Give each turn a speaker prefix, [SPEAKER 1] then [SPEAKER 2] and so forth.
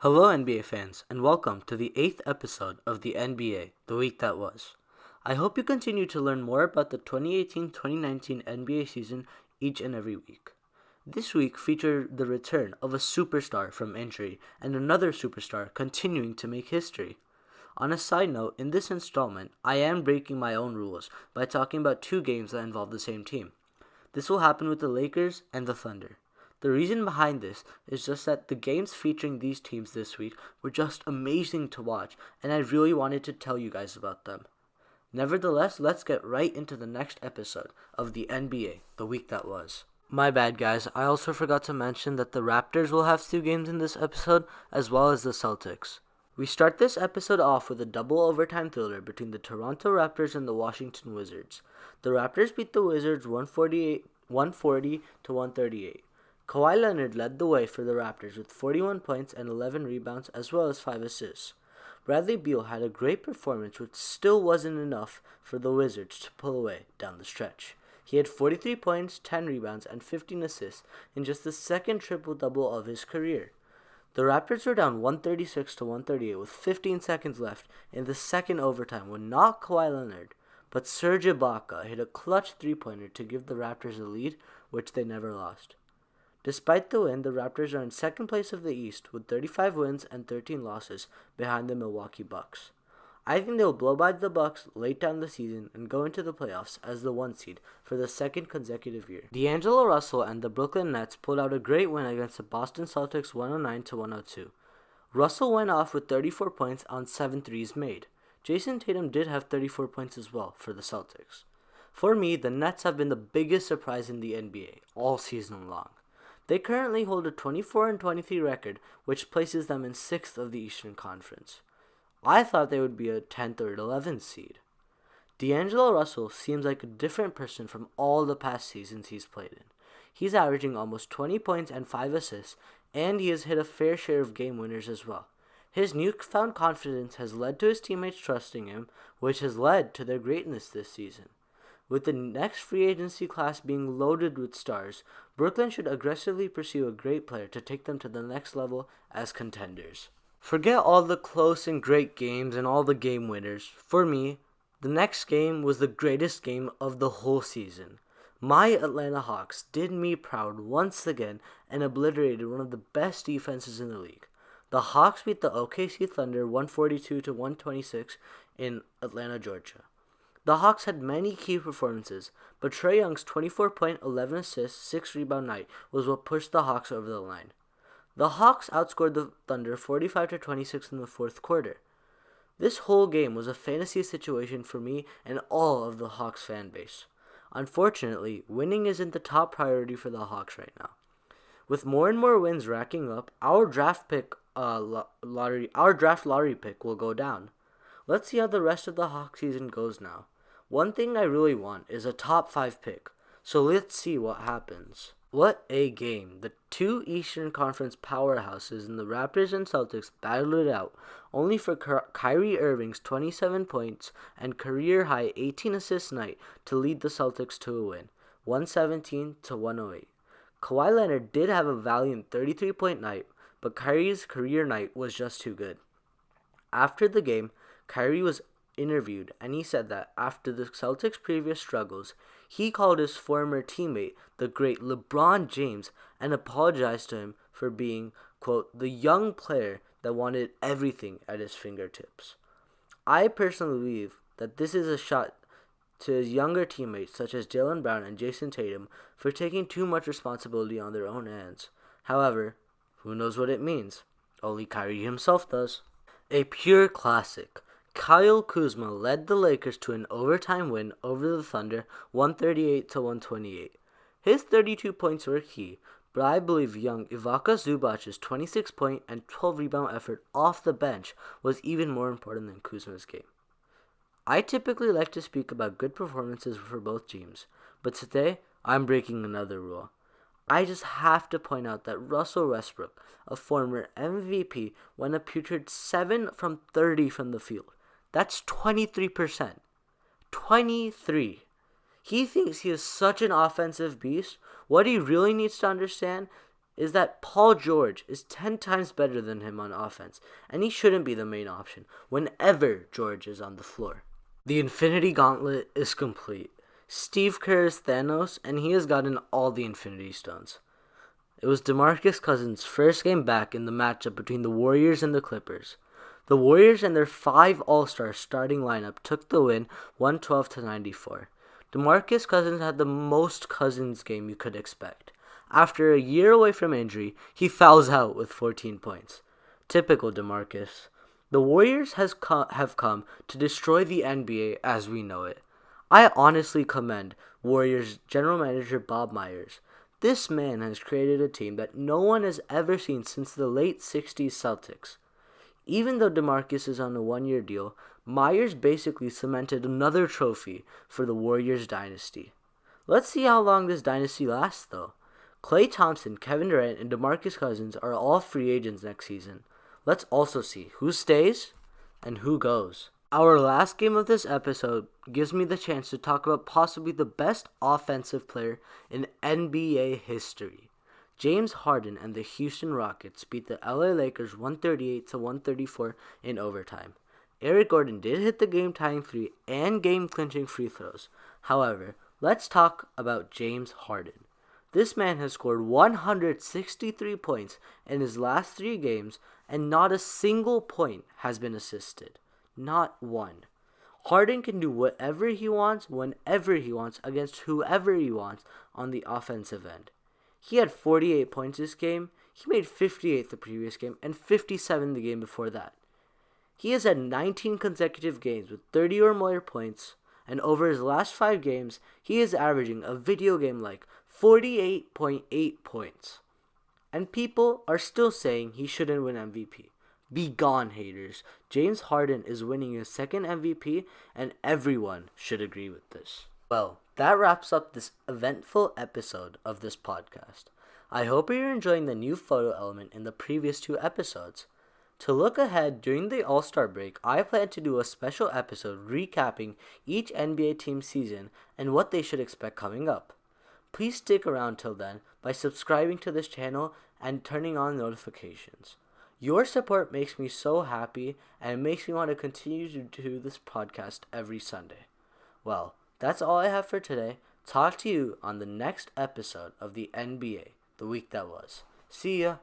[SPEAKER 1] Hello, NBA fans, and welcome to the 8th episode of the NBA, the week that was. I hope you continue to learn more about the 2018-2019 NBA season each and every week. This week featured the return of a superstar from injury and another superstar continuing to make history. On a side note, in this installment, I am breaking my own rules by talking about two games that involve the same team. This will happen with the Lakers and the Thunder. The reason behind this is just that the games featuring these teams this week were just amazing to watch, and I really wanted to tell you guys about them. Nevertheless, let's get right into the next episode of the NBA, the week that was. My bad, guys. I also forgot to mention that the Raptors will have two games in this episode, as well as the Celtics. We start this episode off with a double overtime thriller between the Toronto Raptors and the Washington Wizards. The Raptors beat the Wizards 140 to 138. Kawhi Leonard led the way for the Raptors with 41 points and 11 rebounds as well as 5 assists. Bradley Beal had a great performance which still wasn't enough for the Wizards to pull away down the stretch. He had 43 points, 10 rebounds, and 15 assists in just the second triple-double of his career. The Raptors were down 136 to 138 with 15 seconds left in the second overtime when not Kawhi Leonard, but Serge Ibaka hit a clutch three-pointer to give the Raptors a lead, which they never lost. Despite the win, the Raptors are in second place of the East with 35 wins and 13 losses behind the Milwaukee Bucks. I think they will blow by the Bucks late down the season and go into the playoffs as the 1 seed for the second consecutive year. D'Angelo Russell and the Brooklyn Nets pulled out a great win against the Boston Celtics 109 to 102. Russell went off with 34 points on 7 threes made. Jason Tatum did have 34 points as well for the Celtics. For me, the Nets have been the biggest surprise in the NBA all season long. They currently hold a 24-23 record, which places them in 6th of the Eastern Conference. I thought they would be a 10th or 11th seed. D'Angelo Russell seems like a different person from all the past seasons he's played in. He's averaging almost 20 points and 5 assists, and he has hit a fair share of game winners as well. His newfound confidence has led to his teammates trusting him, which has led to their greatness this season. With the next free agency class being loaded with stars, Brooklyn should aggressively pursue a great player to take them to the next level as contenders. Forget all the close and great games and all the game winners. For me, the next game was the greatest game of the whole season. My Atlanta Hawks did me proud once again and obliterated one of the best defenses in the league. The Hawks beat the OKC Thunder 142 to 126 in Atlanta, Georgia. The Hawks had many key performances, but Trae Young's 24-point, 11 assists, 6 rebound night was what pushed the Hawks over the line. The Hawks outscored the Thunder 45 to 26 in the fourth quarter. This whole game was a fantasy situation for me and all of the Hawks fan base. Unfortunately, winning isn't the top priority for the Hawks right now. With more and more wins racking up, our draft lottery pick will go down. Let's see how the rest of the Hawks season goes now. One thing I really want is a top 5 pick, so let's see what happens. What a game. The two Eastern Conference powerhouses in the Raptors and Celtics battled it out, only for Kyrie Irving's 27 points and career-high 18 assist night to lead the Celtics to a win, 117 to 108. Kawhi Leonard did have a valiant 33-point night, but Kyrie's career night was just too good. After the game, Kyrie was interviewed, and he said that after the Celtics' previous struggles, he called his former teammate, the great LeBron James, and apologized to him for being, quote, the young player that wanted everything at his fingertips. I personally believe that this is a shot to his younger teammates such as Jaylen Brown and Jason Tatum for taking too much responsibility on their own hands. However, who knows what it means? Only Kyrie himself does. A pure classic. Kyle Kuzma led the Lakers to an overtime win over the Thunder 138 to 128. His 32 points were key, but I believe young Ivica Zubac's 26-point and 12-rebound effort off the bench was even more important than Kuzma's game. I typically like to speak about good performances for both teams, but today I'm breaking another rule. I just have to point out that Russell Westbrook, a former MVP, went a putrid 7 from 30 from the field. That's 23%. 23. He thinks he is such an offensive beast. What he really needs to understand is that Paul George is 10 times better than him on offense, and he shouldn't be the main option whenever George is on the floor. The Infinity Gauntlet is complete. Steve Kerr is Thanos, and he has gotten all the Infinity Stones. It was DeMarcus Cousins' first game back in the matchup between the Warriors and the Clippers. The Warriors and their 5 All-Star starting lineup took the win 112-94. DeMarcus Cousins had the most Cousins game you could expect. After a year away from injury, he fouls out with 14 points. Typical DeMarcus. The Warriors have come to destroy the NBA as we know it. I honestly commend Warriors general manager Bob Myers. This man has created a team that no one has ever seen since the late 60s Celtics. Even though DeMarcus is on a 1-year deal, Myers basically cemented another trophy for the Warriors dynasty. Let's see how long this dynasty lasts though. Klay Thompson, Kevin Durant, and DeMarcus Cousins are all free agents next season. Let's also see who stays and who goes. Our last game of this episode gives me the chance to talk about possibly the best offensive player in NBA history. James Harden and the Houston Rockets beat the LA Lakers 138-134 in overtime. Eric Gordon did hit the game-tying 3 and game-clinching free throws. However, let's talk about James Harden. This man has scored 163 points in his last 3 games, and not a single point has been assisted. Not one. Harden can do whatever he wants, whenever he wants, against whoever he wants on the offensive end. He had 48 points this game, he made 58 the previous game, and 57 the game before that. He has had 19 consecutive games with 30 or more points, and over his last 5 games, he is averaging a video game-like 48.8 points. And people are still saying he shouldn't win MVP. Be gone, haters. James Harden is winning his second MVP, and everyone should agree with this. Well, that wraps up this eventful episode of this podcast. I hope you're enjoying the new photo element in the previous 2 episodes. To look ahead during the All-Star break, I plan to do a special episode recapping each NBA team's season and what they should expect coming up. Please stick around till then by subscribing to this channel and turning on notifications. Your support makes me so happy and makes me want to continue to do this podcast every Sunday. Well, that's all I have for today. Talk to you on the next episode of the NBA, the week that was. See ya.